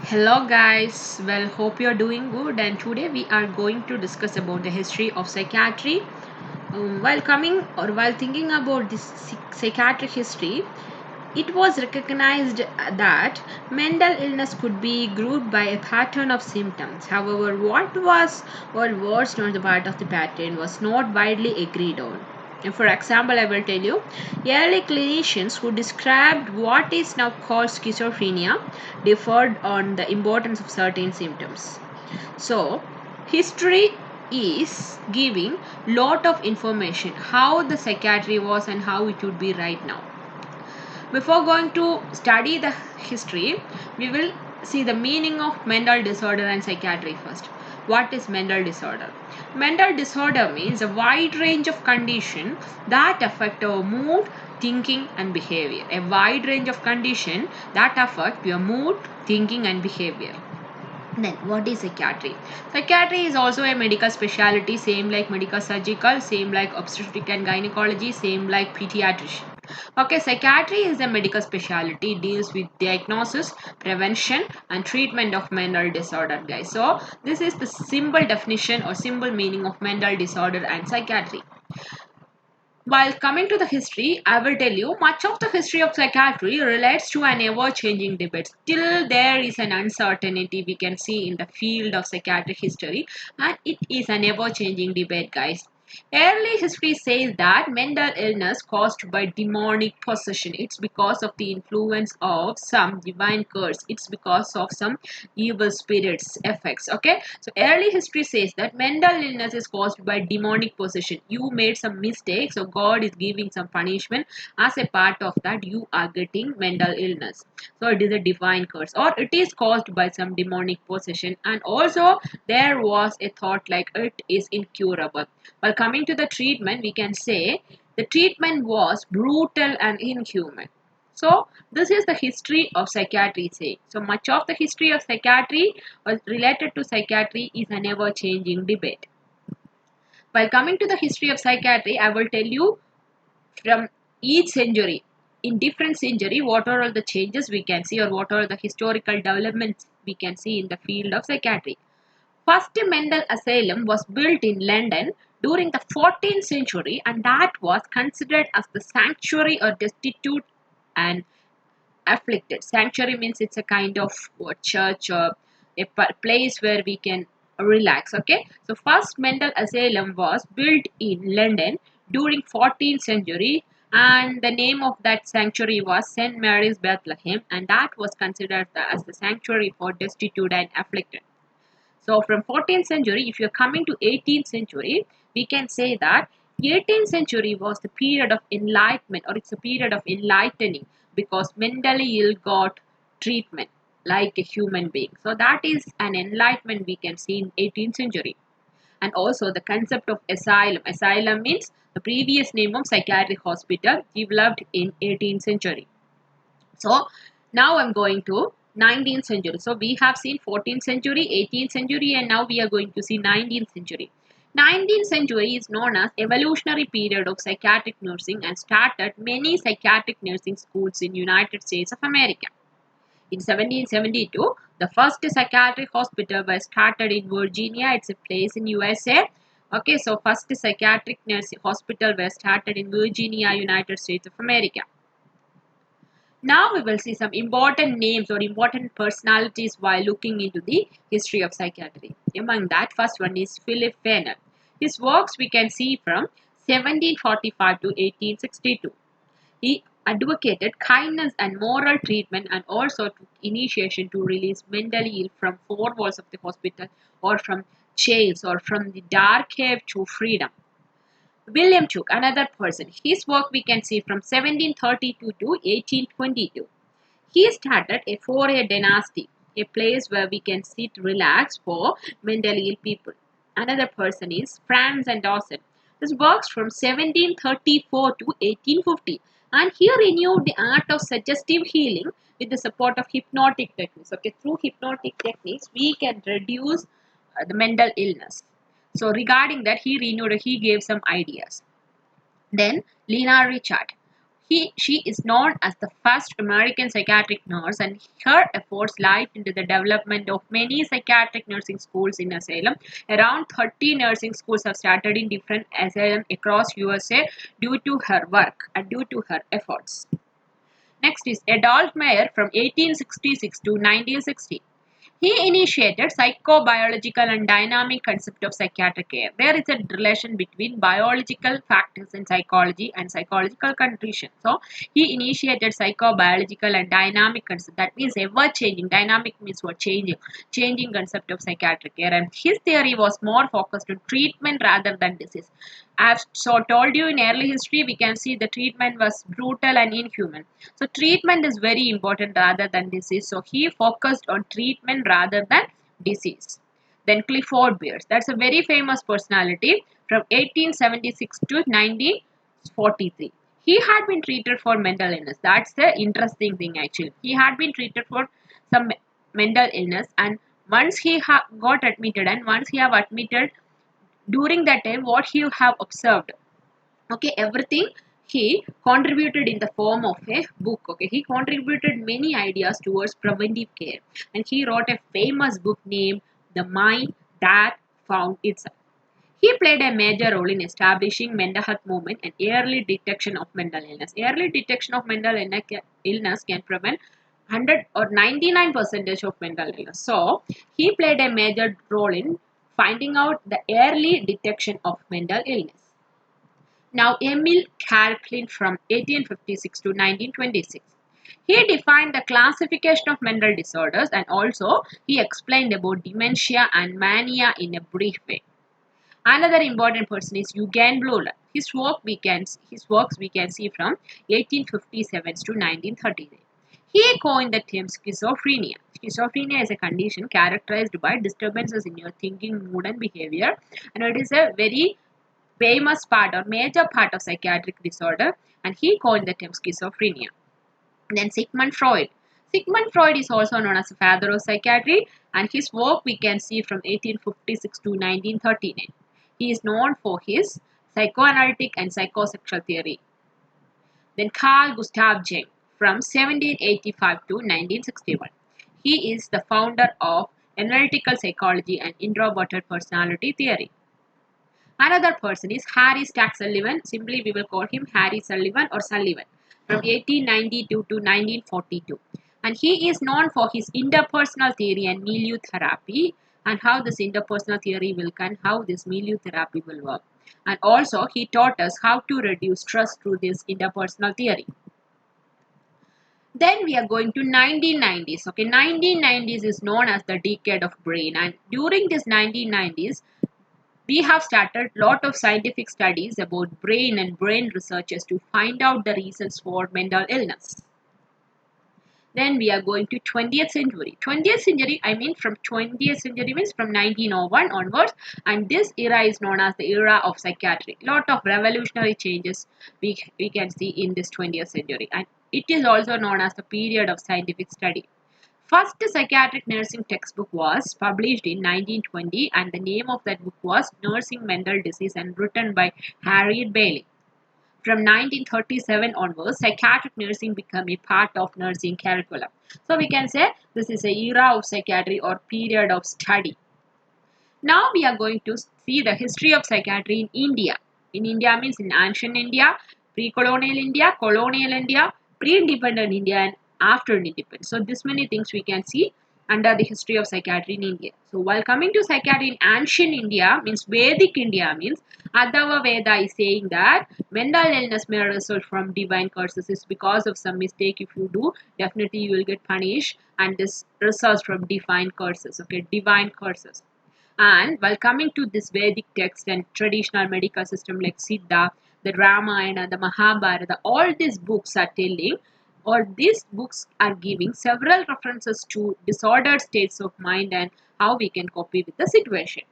Hello guys, well hope you're doing good and today we are going to discuss about the history of psychiatry. While thinking about this psychiatric history, it was recognized that mental illness could be grouped by a pattern of symptoms. However, what was or was not the part of the pattern was not widely agreed on. And for example, I will tell you, early clinicians who described what is now called schizophrenia differed on the importance of certain symptoms. So, history is giving lot of information how the psychiatry was and how it would be right now. Before going to study the history, we will see the meaning of mental disorder and psychiatry first. What is mental disorder? Mental disorder means a wide range of conditions that affect our mood, thinking and behavior. A wide range of conditions that affect your mood, thinking and behavior. Then what is psychiatry? Psychiatry is also a medical specialty, same like medical surgical, same like obstetric and gynecology, same like pediatrician. Okay, psychiatry is a medical specialty, deals with diagnosis, prevention and treatment of mental disorder, guys. So this is the simple definition or simple meaning of mental disorder and psychiatry. While coming to the history, I will tell you much of the history of psychiatry relates to an ever-changing debate. Still, there is an uncertainty we can see in the field of psychiatric history, and it is an ever-changing debate, guys. Early history says that mental illness caused by demonic possession. It's because of the influence of some divine curse. It's because of some evil spirits effects. Okay, so early history says that mental illness is caused by demonic possession. You made some mistake, so God is giving some punishment. As a part of that, you are getting mental illness. So it is a divine curse, or it is caused by some demonic possession. And also there was a thought like it is incurable. While coming to the treatment, we can say the treatment was brutal and inhuman. So this is the history of psychiatry saying. So much of the history of psychiatry was related to psychiatry is an ever-changing debate. While coming to the history of psychiatry, I will tell you from each century, in different century, what are all the changes we can see or what are the historical developments we can see in the field of psychiatry. First mental asylum was built in London during the 14th century and that was considered as the sanctuary or destitute and afflicted. Sanctuary means it's a kind of church or a place where we can relax. Okay, so first mental asylum was built in London during 14th century and the name of that sanctuary was St. Mary's Bethlehem and that was considered as the sanctuary for destitute and afflicted. So from 14th century, if you're coming to 18th century, we can say that 18th century was the period of enlightenment or it's a period of enlightening because mentally ill got treatment like a human being. So that is an enlightenment we can see in 18th century. And also the concept of asylum. Asylum means the previous name of psychiatric hospital developed in 18th century. So now I'm going to 19th century. So we have seen 14th century, 18th century and now we are going to see 19th century. 19th century is known as evolutionary period of psychiatric nursing and started many psychiatric nursing schools in United States of America. In 1772, the first psychiatric hospital was started in Virginia. It's a place in USA. Okay, so first psychiatric nursing hospital was started in Virginia, United States of America. Now we will see some important names or important personalities while looking into the history of psychiatry. Among that, first one is Philip Fenner. His works we can see from 1745 to 1862. He advocated kindness and moral treatment and also took initiation to release mentally ill from four walls of the hospital or from jails or from the dark cave to freedom. William Tooke, another person. His work we can see from 1732 to 1822. He started a four-year dynasty, a place where we can sit relaxed for mentally ill people. Another person is Franz and Dawson. His works from 1734 to 1850 and he renewed the art of suggestive healing with the support of hypnotic techniques. Okay, through hypnotic techniques we can reduce the mental illness. So regarding that he gave some ideas. Then Lena Richard. She is known as the first American psychiatric nurse, and her efforts led into the development of many psychiatric nursing schools in asylum. Around 30 nursing schools have started in different asylums across USA due to her work and due to her efforts. Next is Adolf Meyer from 1866 to 1960. He initiated psychobiological and dynamic concept of psychiatric care. There is a relation between biological factors in psychology and psychological condition. So he initiated psychobiological and dynamic concept. That means ever changing. Dynamic means what? Changing concept of psychiatric care. And his theory was more focused on treatment rather than disease. As so told you in early history, we can see the treatment was brutal and inhuman. So treatment is very important rather than disease. So he focused on treatment rather than disease. Then Clifford Beers, that's a very famous personality from 1876 to 1943. He had been treated for mental illness. That's the interesting thing actually. He had been treated for some mental illness, and once he got admitted, and once he have admitted, during that time what he have observed, okay, everything he contributed in the form of a book. Okay, he contributed many ideas towards preventive care, and he wrote a famous book named The Mind That Found Itself. He played a major role in establishing mental health movement and early detection of mental illness. Early detection of mental illness can prevent 100 or 99% of mental illness. So he played a major role in finding out the early detection of mental illness. Now, Emil Karplin from 1856 to 1926. He defined the classification of mental disorders, and also he explained about dementia and mania in a brief way. Another important person is Eugen Bleuler. His works we can see from 1857 to 1939. He coined the term schizophrenia. Schizophrenia is a condition characterized by disturbances in your thinking, mood, and behavior, and it is a very famous part or major part of psychiatric disorder, and he coined the term schizophrenia. Then Sigmund Freud. Sigmund Freud is also known as the father of psychiatry, and his work we can see from 1856 to 1939. He is known for his psychoanalytic and psychosexual theory. Then Carl Gustav Jung from 1785 to 1961. He is the founder of analytical psychology and introverted personality theory. Another person is Harry Stack Sullivan. Simply we will call him Harry Sullivan or Sullivan from 1892 to 1942. And he is known for his interpersonal theory and milieu therapy, and how this interpersonal theory will and how this milieu therapy will work. And also he taught us how to reduce stress through this interpersonal theory. Then we are going to 1990s. Okay, 1990s is known as the decade of brain, and during this 1990s we have started lot of scientific studies about brain and brain researchers to find out the reasons for mental illness. Then we are going to 20th century. 20th century, I mean from 20th century means from 1901 onwards, and this era is known as the era of psychiatry. Lot of revolutionary changes we can see in this 20th century, and it is also known as the period of scientific study. First psychiatric nursing textbook was published in 1920, and the name of that book was Nursing Mental Disease and written by Harriet Bailey. From 1937 onwards, psychiatric nursing became a part of nursing curriculum. So we can say this is a era of psychiatry or period of study. Now we are going to see the history of psychiatry in India. In India means in ancient India, pre-colonial India, colonial India, pre-independent India, and after independence. So this many things we can see under the history of psychiatry in India. So while coming to psychiatry in ancient India means Vedic India means Adava Veda is saying that mental illness may result from divine curses. Is because of some mistake if you do, definitely you will get punished, and this results from divine curses. Okay, divine curses. And while coming to this Vedic text and traditional medical system like Siddha, the Ramayana, the Mahabharata, all these books are telling, or these books are giving several references to disordered states of mind and how we can cope with the situation.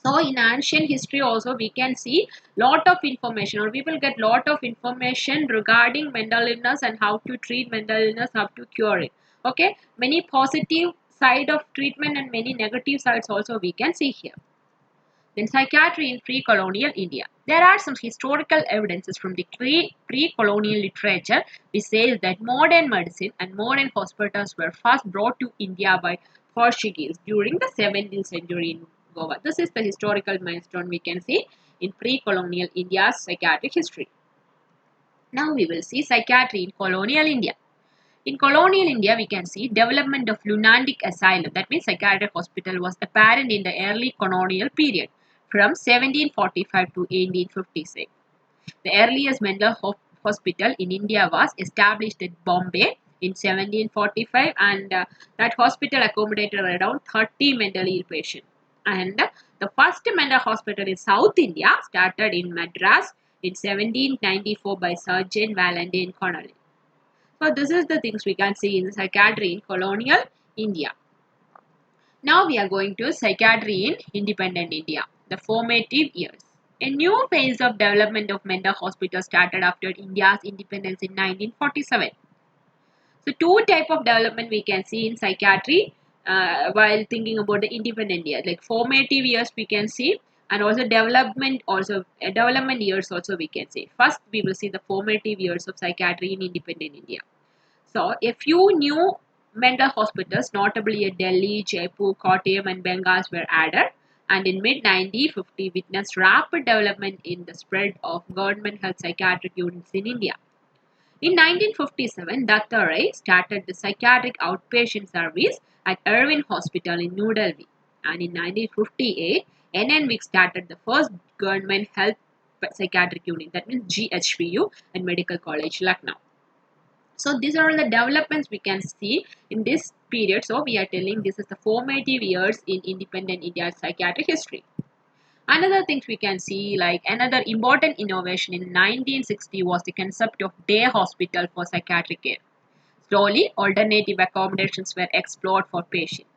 So in ancient history also we can see lot of information, or we will get lot of information regarding mental illness and how to treat mental illness, how to cure it. Okay, many positive side of treatment and many negative sides also we can see here. Then psychiatry in pre-colonial India. There are some historical evidences from the pre-colonial literature which says that modern medicine and modern hospitals were first brought to India by Portuguese during the 17th century in Goa. This is the historical milestone we can see in pre-colonial India's psychiatric history. Now we will see psychiatry in colonial India. In colonial India, we can see development of lunatic asylum, that means psychiatric hospital, was apparent in the early colonial period from 1745 to 1856. The earliest mental hospital in India was established at Bombay in 1745, and that hospital accommodated around 30 mentally ill patients. And the first mental hospital in South India started in Madras in 1794 by Surgeon Valentine Colonial. So this is the things we can see in psychiatry in colonial India. Now we are going to psychiatry in independent India, the formative years. A new phase of development of mental hospitals started after India's independence in 1947. So two type of development we can see in psychiatry while thinking about the independent India, like formative years we can see, and also development years also we can see. First we will see the formative years of psychiatry in independent India. So, a few new mental hospitals, notably at Delhi, Jaipur, Kottayam, and Bengals, were added, and in mid 1950 witnessed rapid development in the spread of government health psychiatric units in India. In 1957, Dr. Ray started the psychiatric outpatient service at Irvine Hospital in New Delhi, and in 1958, NNVIC started the first government health psychiatric unit, that means GHPU, at Medical College, Lucknow. So these are all the developments we can see in this period. So we are telling this is the formative years in independent India's psychiatric history. Another things we can see, like another important innovation in 1960 was the concept of day hospital for psychiatric care. Slowly, alternative accommodations were explored for patients.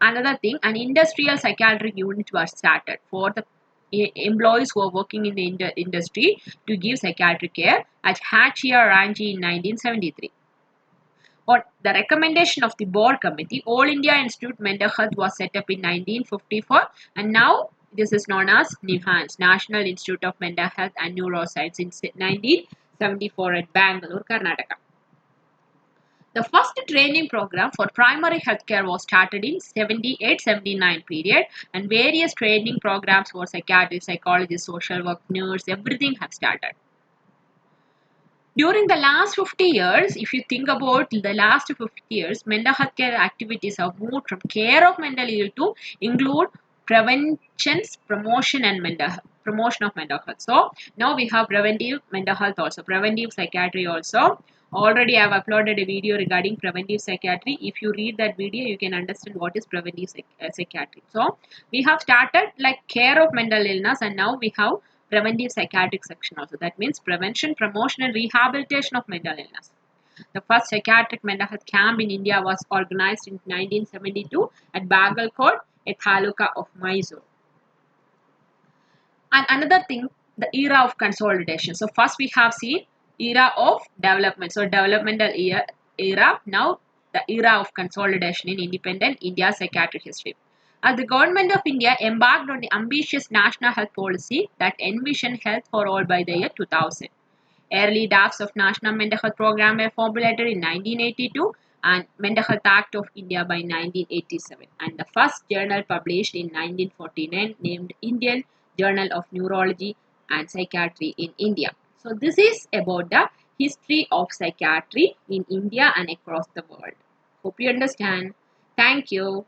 Another thing, an industrial psychiatric unit was started for the employees who are working in the industry to give psychiatric care at Hatchia Ranchi in 1973. On the recommendation of the board committee, All India Institute Mental Health was set up in 1954, and now this is known as NIHANS, National Institute of Mental Health and Neuroscience, in 1974 at Bangalore, Karnataka. The first training program for primary healthcare was started in 78-79 period, and various training programs for psychiatrists, psychologists, social work, nurse, everything have started. During the last 50 years, if you think about the last 50 years, mental health care activities have moved from care of mental ill to include preventions, promotion and promotion of mental health. So now we have preventive mental health also, preventive psychiatry also. Already I have uploaded a video regarding preventive psychiatry. If you read that video, you can understand what is preventive psychiatry. So we have started like care of mental illness, and now we have preventive psychiatric section also. That means prevention, promotion and rehabilitation of mental illness. The first psychiatric mental health camp in India was organized in 1972 at Bagalkot, a taluka of Mysore. And another thing, the era of consolidation. So first we have seen era of development. So developmental era. Now the era of consolidation in independent India's psychiatric history. As the government of India embarked on the ambitious national health policy that envisioned health for all by the year 2000. Early drafts of National Mental Health Program were formulated in 1982 and Mental Health Act of India by 1987, and the first journal published in 1949 named Indian Journal of Neurology and Psychiatry in India. So this is about the history of psychiatry in India and across the world. Hope you understand. Thank you.